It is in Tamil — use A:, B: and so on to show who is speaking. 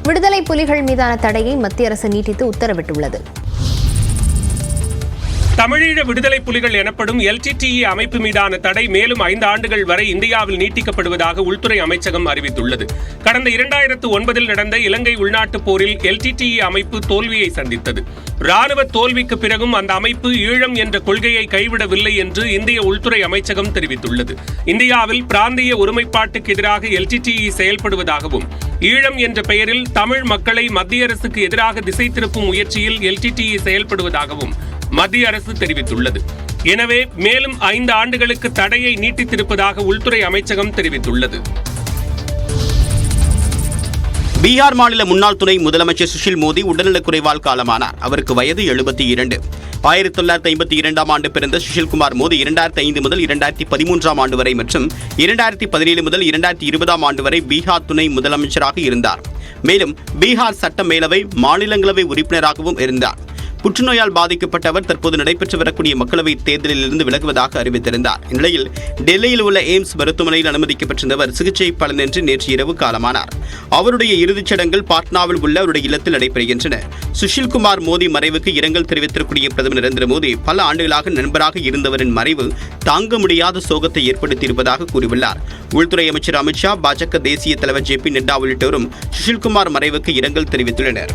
A: விடுதலை புலிகள் மீதான தடையை மத்திய அரசு நீட்டித்து உத்தரவிட்டுள்ளது.
B: தமிழீழ விடுதலை புலிகள் எனப்படும் LTTE அமைப்பு மீதான தடை மேலும் 5 ஆண்டுகள் வரை இந்தியாவில் நீட்டிக்கப்படுவதாக உள்துறை அமைச்சகம் அறிவித்துள்ளது. கடந்த 2009 நடந்த இலங்கை உள்நாட்டுப் போரில் LTTE அமைப்பு தோல்வியை சந்தித்தது. ராணுவ தோல்விக்கு பிறகும் அந்த அமைப்பு ஈழம் என்ற கொள்கையை கைவிடவில்லை என்று இந்திய உள்துறை அமைச்சகம் தெரிவித்துள்ளது. இந்தியாவில் பிராந்திய ஒருமைப்பாட்டுக்கு எதிராக LTTE செயல்படுவதாகவும் ஈழம் என்ற பெயரில் தமிழ் மக்களை மத்திய அரசுக்கு எதிராக திசை திருப்பும் முயற்சியில் LTTE செயல்படுவதாகவும் மத்திய அரசு தெரிவித்துள்ளது. எனவே மேலும் 5 ஆண்டுகளுக்கு தடையை நீட்டித்திருப்பதாக உள்துறை அமைச்சகம் தெரிவித்துள்ளது.
C: பீகார் மாநில முன்னாள் துணை முதலமைச்சர் சுஷில் மோடி உடல்நலக்குறைவால் காலமானார். அவருக்கு வயது 72. 1952ஆம் ஆண்டு பிறந்த சுஷில்குமார் மோடி 2005 முதல் 2013ஆம் ஆண்டு வரை மற்றும் 2017 முதல் 2020ஆம் ஆண்டு வரை பீகார் துணை முதலமைச்சராக இருந்தார். மேலும் பீகார் சட்ட மேலவை மாநிலங்களவை உறுப்பினராகவும் இருந்தார். புற்றுநோயால் பாதிக்கப்பட்டவர் தற்போது நடைபெற்று வரக்கூடிய மக்களவைத் தேர்தலில் இருந்து விலகுவதாக அறிவித்திருந்தார். இந்நிலையில் டெல்லியில் உள்ள எய்ம்ஸ் மருத்துவமனையில் அனுமதிக்கப்பட்டிருந்தவர் சிகிச்சை பலனின்றி நேற்று இரவு காலமானார். அவருடைய இறுதிச் சடங்குகள் பாட்னாவில் உள்ள அவருடைய இல்லத்தில் நடைபெறுகின்றன. சுஷில்குமார் மோடி மறைவுக்கு இரங்கல் தெரிவித்திருக்கூடிய பிரதமர் நரேந்திர மோடி பல ஆண்டுகளாக நண்பராக இருந்தவரின் மறைவு தாங்க முடியாத சோகத்தை ஏற்படுத்தியிருப்பதாக கூறியுள்ளார். உள்துறை அமைச்சர் அமித்ஷா, பாஜக தேசிய தலைவர் JP நட்டா உள்ளிட்டோரும் சுஷில்குமார் மறைவுக்கு இரங்கல் தெரிவித்துள்ளனர்.